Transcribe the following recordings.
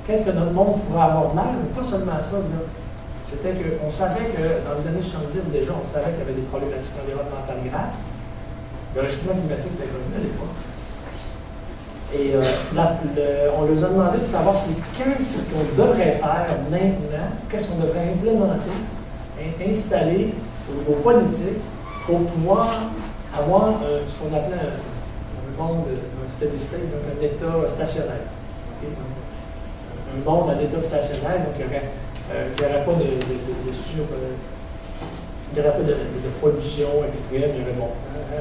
qu'est-ce que notre monde pourrait avoir de l'air, mais pas seulement ça, c'était qu'on savait que dans les années 70 déjà, on savait qu'il y avait des problématiques environnementales graves. Le réchauffement climatique était connu à l'époque. Et on leur a demandé de savoir qu'est-ce qu'on devrait faire maintenant, qu'est-ce qu'on devrait implémenter, installer au niveau politique pour pouvoir avoir ce qu'on appelait un monde, un steady state, donc un état stationnaire. Okay? Un monde à l'état stationnaire, donc il n'y aurait pas de pollution extrême, il y aurait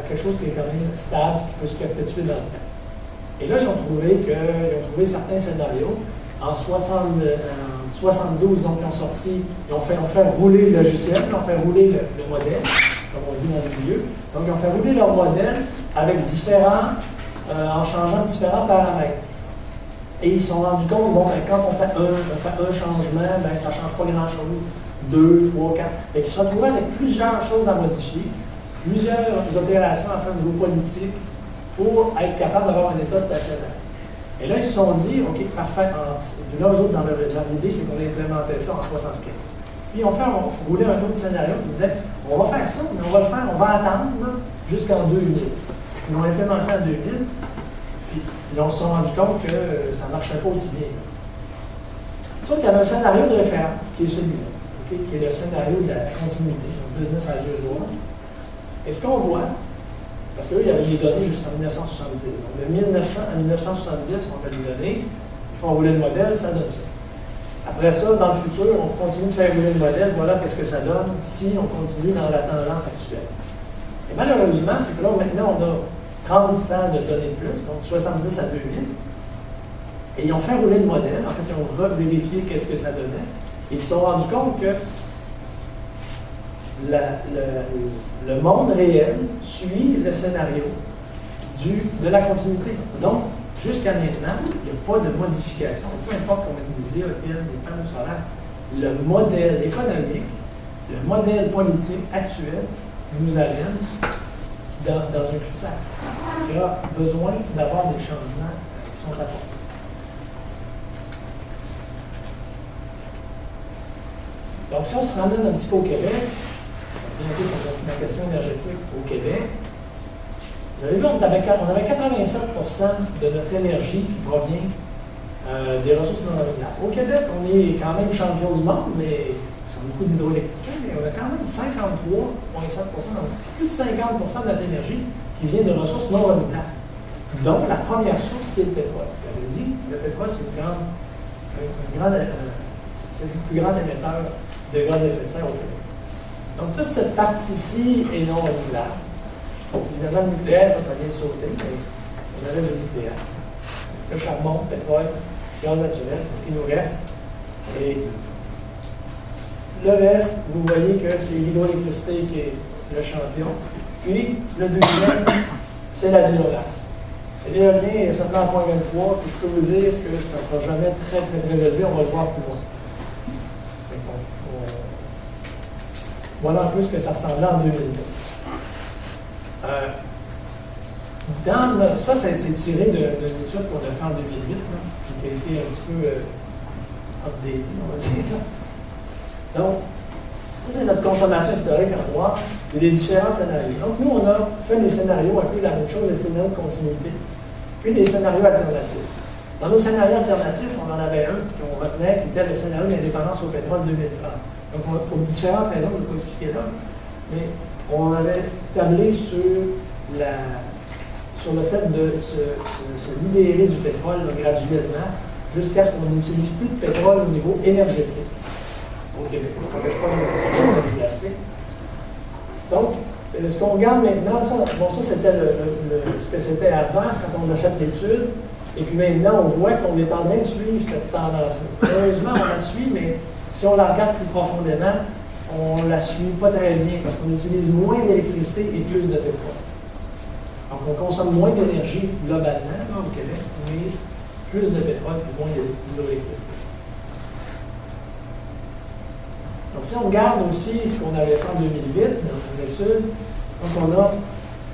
quelque chose qui est quand même stable, qui peut se perpétuer dans le temps. Et là, ils ont trouvé certains scénarios. En 72, donc, ils ont fait rouler le logiciel, ils ont fait rouler le modèle, comme on dit dans le milieu. Donc, ils ont fait rouler leur modèle avec en changeant différents paramètres. Et ils se sont rendus compte, bon, ben, quand on fait un changement, ben, ça ne change pas grand-chose. 2, 3, 4. Et qu'ils se retrouvaient avec plusieurs choses à modifier, plusieurs opérations à faire au niveau politique pour être capable d'avoir un état stationnaire. Et là, ils se sont dit, OK, parfait. Puis là, eux autres, dans leur idée, c'est qu'on implémentait ça en 75. Puis on rouler un autre scénario qui disait, on va faire ça, mais on va attendre jusqu'en 2000. Ils l'ont implémenté en 2000, puis ils se sont rendus compte que ça ne marchait pas aussi bien. Sauf qu'il y avait un scénario de référence, qui est celui-là, okay, qui est le scénario de la continuité, donc business as usual. Et ce qu'on voit, parce qu'eux, il y avait les données jusqu'en 1970. Donc, de 1900 à 1970, on fait les données, ils font rouler le modèle, ça donne ça. Après ça, dans le futur, on continue de faire rouler le modèle, voilà qu'est-ce que ça donne si on continue dans la tendance actuelle. Et malheureusement, c'est que là, maintenant, on a 30 ans de données de plus, donc 70 à 2000, et ils ont fait rouler le modèle, en fait, ils ont revérifié qu'est-ce que ça donnait, et ils se sont rendus compte que le monde réel suit le scénario de la continuité. Donc, jusqu'à maintenant, il n'y a pas de modification. Peu importe qu'on ait des éoliennes, des panneaux solaires, le modèle économique, le modèle politique actuel nous amène dans un cul-de-sac. Il y a besoin d'avoir des changements qui sont apportés. Donc, si on se ramène un petit peu au Québec, bientôt sur la question énergétique au Québec, vous avez vu, on avait 87% de notre énergie qui provient des ressources non renouvelables. Au Québec, on est quand même champion du monde, mais ça a beaucoup d'hydroélectricité, mais on a quand même 53,7%, donc plus de 50% de notre énergie qui vient de ressources non renouvelables. Donc, la première source qui est le pétrole. J'avais dit, le pétrole, c'est le plus grand émetteur de gaz à effet de serre au Québec. Donc, toute cette partie-ci est non renouvelable. Évidemment, le nucléaire, ça vient de sauter, mais on avait le nucléaire. Le charbon, le pétrole, le gaz naturel, c'est ce qui nous reste. Et le reste, vous voyez que c'est l'hydroélectricité qui est le champion. Puis, le deuxième, c'est la biomasse. L'éolien, ça prend 0,23, puis je peux vous dire que ça ne sera jamais très, très, très élevé, on va le voir plus loin. Voilà un peu ce que ça ressemblait en 2002. Ça, c'est tiré d'une étude qu'on a fait en 2008, là, qui a été un petit peu updatée, on va dire. Donc, ça, c'est notre consommation historique en noir et les différents scénarios. Donc, nous, on a fait des scénarios un peu la même chose, des scénarios de continuité, puis des scénarios alternatifs. Dans nos scénarios alternatifs, on en avait un qu'on retenait, qui était le scénario d'indépendance au pétrole 2030. Donc, pour différentes raisons, je ne vais pas expliquer là, mais on avait tablé sur le fait de se libérer du pétrole graduellement jusqu'à ce qu'on n'utilise plus de pétrole au niveau énergétique au Québec. On ne fait pas de plastique. Donc, ce qu'on regarde maintenant, ça c'était ce que c'était avant, quand on a fait l'étude, et puis maintenant, on voit qu'on est en train de suivre cette tendance-là. Heureusement, on la suit, mais si on la regarde plus profondément, on ne la suit pas très bien parce qu'on utilise moins d'électricité et plus de pétrole. Donc, on consomme moins d'énergie globalement là, au Québec, mais plus de pétrole et moins d'hydroélectricité. Donc, si on regarde aussi ce qu'on avait fait en 2008 dans les études, donc on a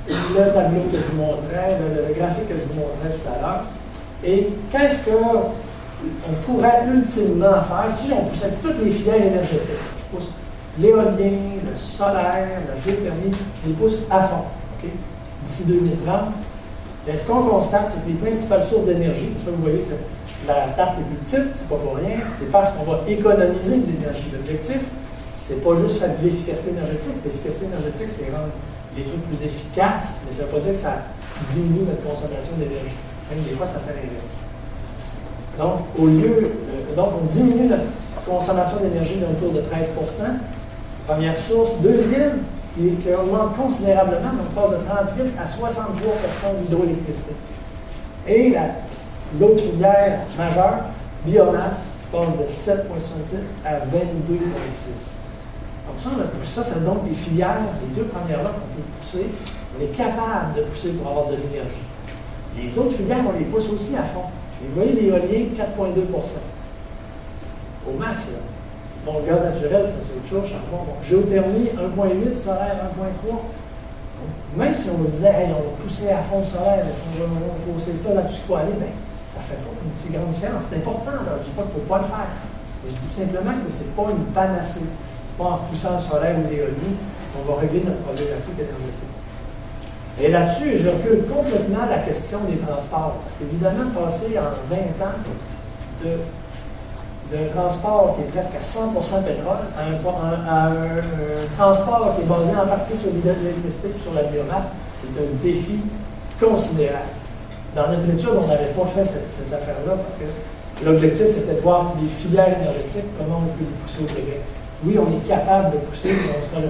le tableau que je vous montrais, le graphique que je vous montrais tout à l'heure. Et qu'est-ce que on pourrait ultimement faire, si on poussait toutes les filières énergétiques, je pousse l'éolien, le solaire, la géothermie, je les pousse à fond, okay, d'ici 2030. Et ce qu'on constate, c'est que les principales sources d'énergie, vous voyez que la tarte est plus petite, c'est pas pour rien, c'est parce qu'on va économiser de l'énergie. L'objectif, c'est pas juste faire de l'efficacité énergétique. L'efficacité énergétique, c'est rendre les trucs plus efficaces, mais ça ne veut pas dire que ça diminue notre consommation d'énergie. Même des fois, ça fait l'inverse. Donc, on diminue notre consommation d'énergie d'un taux de 13 %. Première source. Deuxième, qui augmente considérablement, donc on passe de 38 à 63 % d'hydroélectricité. Et l'autre filière majeure, biomasse, passe de 7,66 à 22,6. Donc ça, on a poussé ça donne des filières, les deux premières-là qu'on peut pousser, on est capable de pousser pour avoir de l'énergie. Les autres filières, on les pousse aussi à fond. Et vous voyez l'éolien, 4,2 % au max, là. Bon, le gaz naturel, ça c'est autre chose, charbon. Bon, géothermie, 1,8, solaire, 1,3. Même si on se disait, hey, on va pousser à fond le solaire, c'est ça là-dessus qu'il faut aller, bien, ça ne fait pas une si grande différence. C'est important, là. Je ne dis pas qu'il ne faut pas le faire. Je dis tout simplement que ce n'est pas une panacée. Ce n'est pas en poussant le solaire ou l'éolien qu'on va régler notre problématique énergétique. Et là-dessus, je recule complètement la question des transports. Parce qu'évidemment, passer en 20 ans d'un transport qui est presque à 100 % pétrole à un transport qui est basé en partie sur l'électricité et sur la biomasse, c'est un défi considérable. Dans notre étude, on n'avait pas fait cette affaire-là parce que l'objectif, c'était de voir les filières énergétiques, comment on peut les pousser au Québec. Oui, on est capable de pousser, mais on sera là.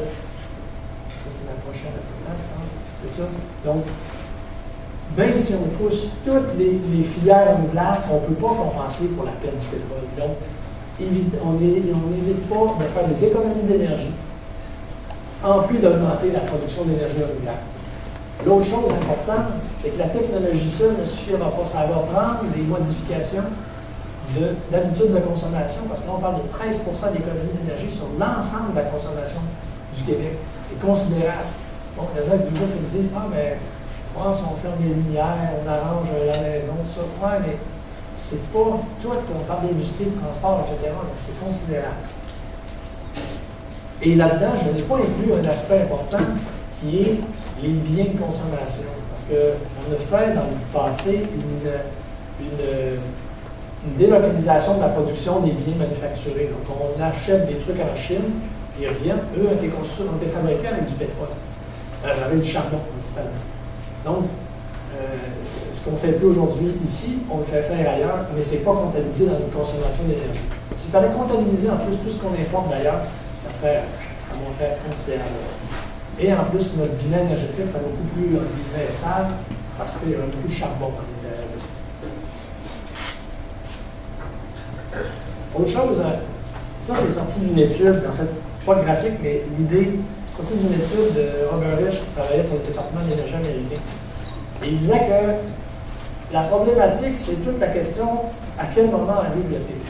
Ça, c'est la prochaine assemblage, je pense. C'est ça. Donc, même si on pousse toutes les filières renouvelables, on ne peut pas compenser pour la perte du pétrole. Donc, on n'évite pas de faire des économies d'énergie, en plus d'augmenter la production d'énergie renouvelable. L'autre chose importante, c'est que la technologie seule ne suffira pas. Ça va prendre des modifications d'habitude de consommation, parce que là, on parle de 13 % d'économie d'énergie sur l'ensemble de la consommation du Québec. C'est considérable. Donc, il y en a qui me disent, ah, mais si on ferme les lumières, on arrange la maison, tout ça. Ouais, mais c'est pas tout, on parle d'industrie, de transport, etc. Donc, c'est considérable. Et là-dedans, je n'ai pas inclus un aspect important qui est les biens de consommation. Parce qu'on a fait dans le passé une délocalisation de la production des biens manufacturés. Donc, on achète des trucs en Chine, ils reviennent, eux, ont été construits, ont été fabriqués avec du pétrole, avec du charbon principalement. Donc, ce qu'on ne fait plus aujourd'hui ici, on le fait faire ailleurs, mais ce n'est pas comptabilisé dans notre consommation d'énergie. S'il fallait comptabiliser en plus tout ce qu'on importe d'ailleurs, ça monterait considérablement. Et en plus, notre bilan énergétique, ça va beaucoup plus sale parce qu'il y a beaucoup de charbon dans l'intérieur de ça. Autre chose, ça c'est sorti d'une étude, en fait, pas graphique, mais l'idée, sorti d'une étude de Robert Rich qui travaillait pour le département de l'énergie américain. Et il disait que la problématique, c'est toute la question à quel moment arrive le pic.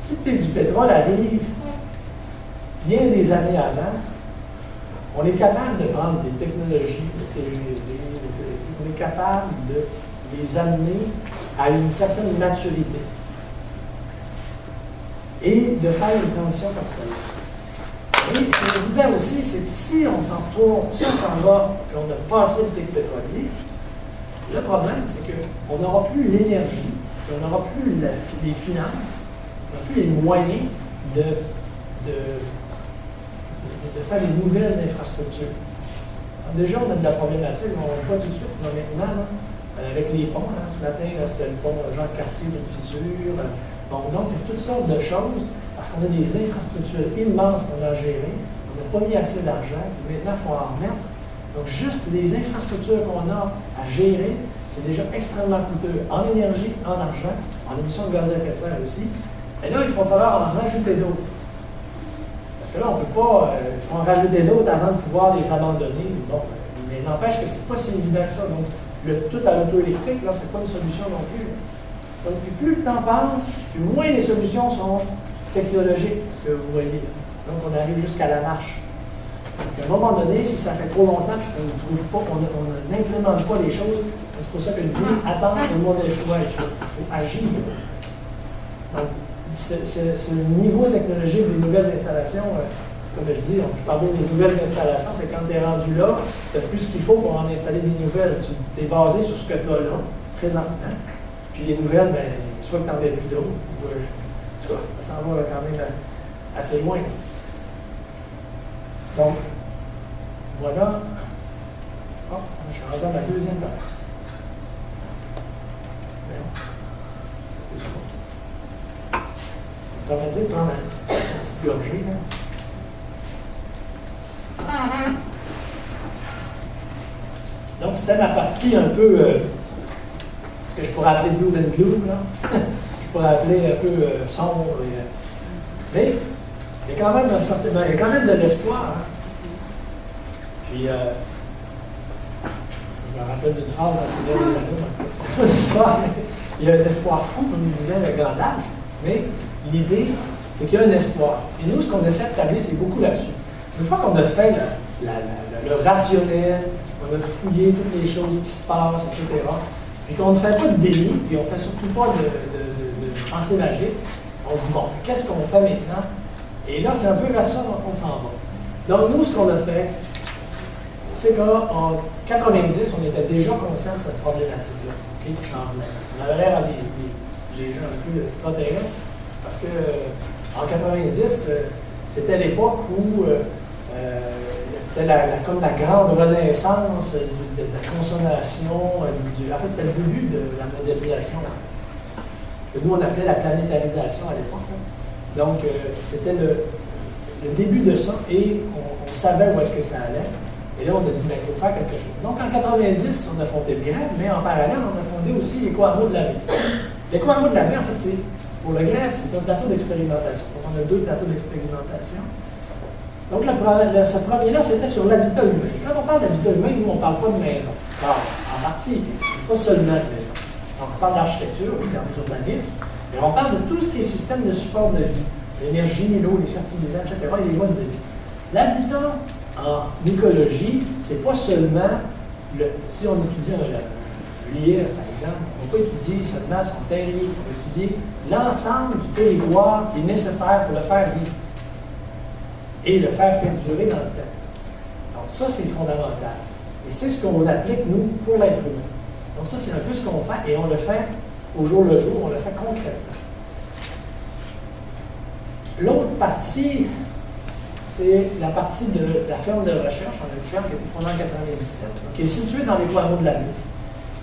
Si le pic du pétrole arrive bien des années avant, on est capable de prendre des technologies, on est capable de les amener à une certaine maturité et de faire une transition comme ça. Et ce que je disais aussi, c'est que si on s'en va et on a passé le pic pétrolier, le problème, c'est qu'on n'aura plus l'énergie, on n'aura plus les finances, on n'aura plus les moyens de faire des nouvelles infrastructures. Alors déjà, on a de la problématique, on ne voit pas tout de suite, mais maintenant, avec les ponts, ce matin, c'était le pont Jean-Cartier d'une fissure. Bon, donc, il y a toutes sortes de choses, parce qu'on a des infrastructures immenses qu'on a à gérer, on n'a pas mis assez d'argent, maintenant, il faut en remettre. Donc, juste les infrastructures qu'on a à gérer, c'est déjà extrêmement coûteux en énergie, en argent, en émissions de gaz à effet de serre aussi. Et là, il va falloir en rajouter d'autres. Parce que là, on ne peut pas, il faut en rajouter d'autres avant de pouvoir les abandonner. Bon, mais n'empêche que ce n'est pas si évident que ça. Donc, le tout à l'auto électrique, là, ce n'est pas une solution non plus. Donc, plus le temps passe, plus moins les solutions sont technologiques, ce que vous voyez. Donc, on arrive jusqu'à la marche. Donc, à un moment donné, si ça fait trop longtemps et qu'on ne trouve pas, on n'implémente pas les choses, c'est pour ça que je dis, attendre le mauvais choix. faut agir. Donc, ce niveau technologique des nouvelles installations, comme je dis, je parlais des nouvelles installations, c'est quand tu es rendu là, tu as plus ce qu'il faut pour en installer des nouvelles. Tu es basé sur ce que tu as là, présentement. Puis les nouvelles, ben, soit que tu n'en aies plus d'autres, ou tu vois, ça s'en va quand même assez loin. Donc, voilà. Oh, je suis rendu à ma deuxième partie. Je vais dire prendre une petite gorgée. Là. Donc, c'était ma partie un peu, ce que je pourrais appeler blue and blue, là. Je pourrais appeler un peu sombre. Mais il y a quand même de l'espoir. Hein. Puis, je me rappelle d'une phrase dans ces dernières années, il y a un espoir fou, comme disait le grand Dave, mais l'idée, c'est qu'il y a un espoir. Et nous, ce qu'on essaie de tabler, c'est beaucoup là-dessus. Une fois qu'on a fait le rationnel, on a fouillé toutes les choses qui se passent, etc., puis qu'on ne fait pas de déni, puis on ne fait surtout pas de pensée magique, on se dit, bon, qu'est-ce qu'on fait maintenant? Et là, c'est un peu vers ça dont on s'en va. Donc, nous, ce qu'on a fait, c'est qu'en 90, on était déjà conscient de cette problématique-là, okay, qui s'en venait. On avait l'air à des gens un peu extraterrestres, parce qu'en 90, c'était l'époque où c'était comme la grande renaissance de la consommation, en fait, c'était le début de la mondialisation, que nous, on appelait la planétarisation à l'époque. Donc, c'était le début de ça, et on savait où est-ce que ça allait. Et là, on a dit, mais il faut faire quelque chose. Donc, en 90, on a fondé le grève, mais en parallèle, on a fondé aussi l'éco-hameau de la vie. L'éco-hameau de la vie, en fait, pour le grève, c'est un plateau d'expérimentation. Donc, on a 2 plateaux d'expérimentation. Donc, ce premier-là, c'était sur l'habitat humain. Et quand on parle d'habitat humain, nous, on ne parle pas de maison. Alors, en partie, pas seulement de maison. Donc, on parle d'architecture, en termes d'urbanisme, mais on parle de tout ce qui est système de support de vie. L'énergie, l'eau, les fertilisants, etc., et les modes de vie. L'habitat, en écologie, c'est pas seulement, si on étudie un livre, par exemple, on ne peut pas étudier seulement son terrier, on va étudier l'ensemble du territoire qui est nécessaire pour le faire vivre et le faire perdurer dans le temps. Donc ça, c'est fondamental. Et c'est ce qu'on applique, nous, pour l'être humain. Donc ça, c'est un peu ce qu'on fait, et on le fait au jour le jour, on le fait concrètement. L'autre partie, c'est la partie de la ferme de recherche. On a une ferme qui a été fondée en 1997, qui est située dans les poireaux de la Lutte,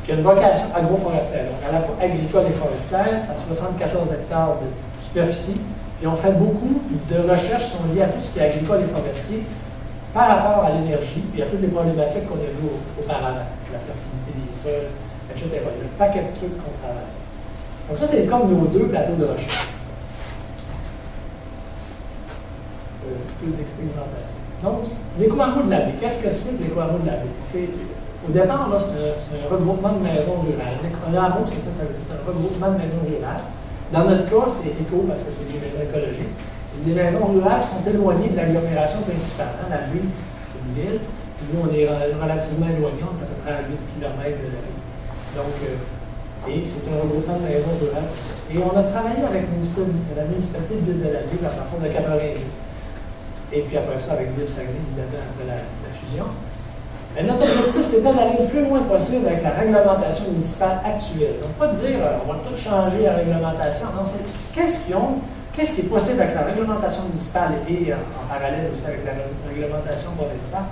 qui a une vocation agroforestière, donc à la fois agricole et forestière. Ça a 74 hectares de superficie. Et on fait beaucoup de recherches qui sont liées à tout ce qui est agricole et forestier par rapport à l'énergie et à toutes les problématiques qu'on a vues auparavant, la fertilité des sols, etc. Il y a un paquet de trucs qu'on travaille. Donc ça, c'est comme nos 2 plateaux de recherche. D'expérimentation. Donc, l'éco-hameau de la baie. Qu'est-ce que c'est que l'éco-hameau de la baie? Okay. Au départ, là, c'est un regroupement de maisons rurales. Un hameau, c'est ça, ça veut dire, c'est un regroupement de maisons rurales. Dans notre cas, c'est éco parce que c'est des maisons écologiques. Et les maisons rurales sont éloignées de l'agglomération principale. Hein? La ville, c'est une ville. Puis nous, on est relativement éloignés, on est à peu près à 8 km de la ville. Donc, et c'est un regroupement de maisons rurales. Et on a travaillé avec la municipalité de la ville à partir de 90. Et puis après ça, avec Ville Saguenay, évidemment, après la fusion. Mais notre objectif, c'était d'aller le plus loin possible avec la réglementation municipale actuelle. Donc, pas de dire, on va tout changer la réglementation. Non, c'est qu'est-ce qui est possible avec la réglementation municipale et en parallèle aussi avec la réglementation provinciale.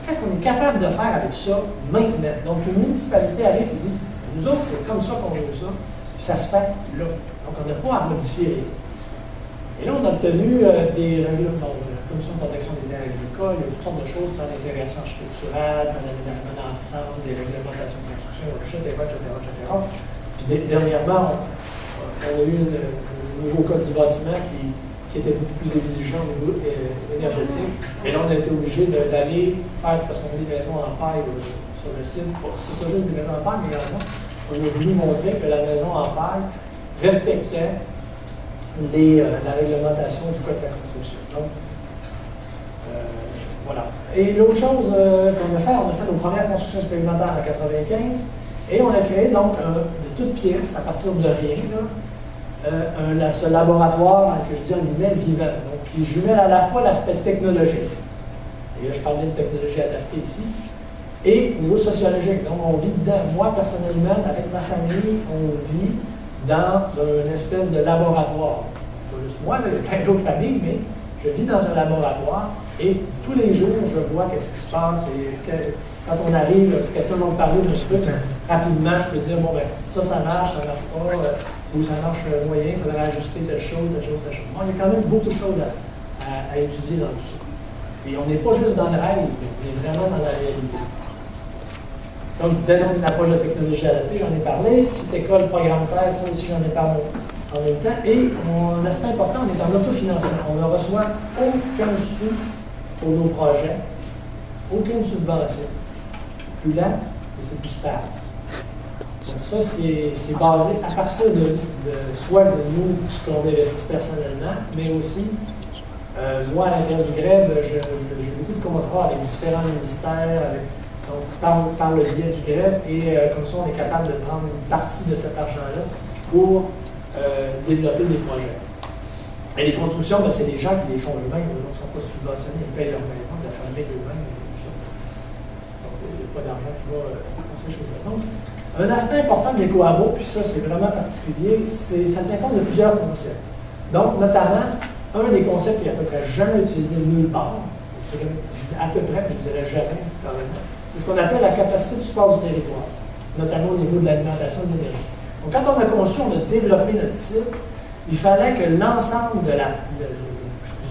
Qu'est-ce qu'on est capable de faire avec ça maintenant? Donc, une municipalité arrive et dit, nous autres, c'est comme ça qu'on veut ça, puis ça se fait là. Donc, on n'a pas à modifier. Et là, on a obtenu des règlements. Commission de protection des terres agricoles, il y a toutes sortes de choses, plan d'intégration architecturale, plan d'aménagement d'ensemble, des réglementations de construction, etc., etc. Puis dernièrement, on a eu un nouveau code du bâtiment qui était beaucoup plus exigeant au niveau énergétique. Et là, on a été obligé d'aller faire, parce qu'on a des maisons en paille sur le site, c'est pas juste des maisons en paille, mais également, on a voulu montrer que la maison en paille respectait la réglementation du code de la construction. Donc, voilà. Et l'autre chose qu'on a fait, on a fait nos premières constructions expérimentales en 1995. Et on a créé donc de toutes pièces, à partir de rien, ce laboratoire que je dis en lui-même vivant, donc qui jumelle à la fois l'aspect technologique, et là je parlais de technologie adaptée ici, et au niveau sociologique. Donc on vit dedans. Moi personnellement, avec ma famille, on vit dans une espèce de laboratoire. Pas juste moi, il y a plein d'autres familles, mais je vis dans un laboratoire et tous les jours je vois qu'est-ce qui se passe. Et quand on arrive, quelqu'un va me parler d'un truc, rapidement je peux dire, bon ben ça marche pas, ou ça marche moyen, il faudrait ajuster telle chose, telle chose, telle chose. Bon, il y a quand même beaucoup de choses à étudier dans tout ça. Et on n'est pas juste dans le rêve, on est vraiment dans la réalité. Donc, je disais, donc, une approche de technologie adaptée, j'en ai parlé. Site école, programme TES, ça aussi, j'en ai parlé en même temps. Et mon aspect important, on est en autofinancement. On ne reçoit aucun sou pour nos projets, aucune subvention. Plus lent, et c'est plus stable. Donc, ça, c'est basé à partir de soit de nous, ce qu'on investit personnellement, mais aussi, moi, à l'intérieur du GREB, j'ai beaucoup de contrats avec différents ministères, donc, par le biais du GREB, et comme ça, on est capable de prendre une partie de cet argent-là pour développer des projets. Et les constructions, ben, c'est des gens qui les font eux-mêmes, donc ils ne sont pas subventionnés, ils payent leur maison, de la famille eux-mêmes, et tout ça. Donc, il n'y a pas d'argent qui va dans ces choses-là. Donc, un aspect important de l'éco-abo, puis ça, c'est vraiment particulier, ça tient compte de plusieurs concepts. Donc, notamment, un des concepts qui est à peu près jamais utilisé nulle part, à peu près, mais je dirais jamais, quand même, c'est ce qu'on appelle la capacité de support du territoire, notamment au niveau de l'alimentation de l'énergie. Donc, quand on a conçu, on a développé notre site, il fallait que l'ensemble du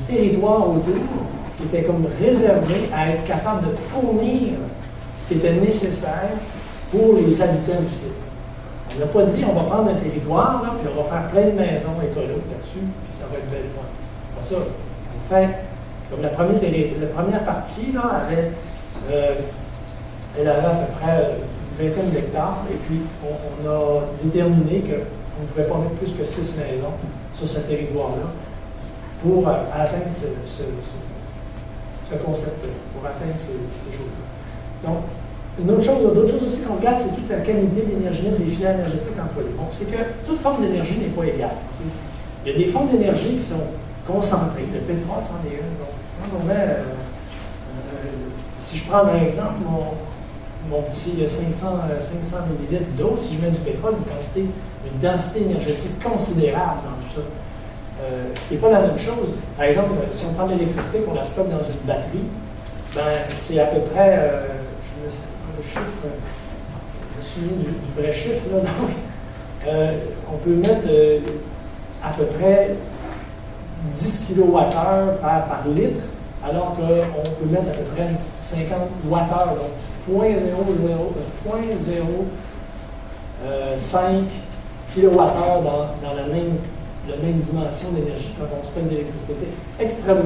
territoire autour était comme réservé à être capable de fournir ce qui était nécessaire pour les habitants du site. On n'a pas dit on va prendre un territoire, là, puis on va faire plein de maisons écologiques là-dessus, puis ça va être belle fois. Pas ça. En fait, comme la première partie, là, elle avait à peu près une vingtaine d'hectares, et puis on a déterminé qu'on ne pouvait pas mettre plus que 6 maisons sur ce territoire-là pour atteindre ce concept-là, pour atteindre ces choses-là. Donc, d'autres choses aussi qu'on regarde, c'est toute la qualité de l'énergie nette des filets énergétiques employés. Bon, c'est que toute forme d'énergie n'est pas égale. Il y a des formes d'énergie qui sont concentrées. Le pétrole, c'en est une. Donc, quand on met, si je prends par exemple mon petit 500 ml d'eau, si je mets du pétrole, une densité énergétique considérable dans tout ça. Ce qui n'est pas la même chose. Par exemple, si on prend de l'électricité qu'on la stocke dans une batterie, ben, c'est à peu près, je me souviens du vrai chiffre, là, donc, on peut mettre à peu près 10 kWh par litre, alors qu'on peut mettre à peu près 50 Wh, donc 0.05 kWh dans la même dimension d'énergie quand on stocke de l'électricité. C'est extrêmement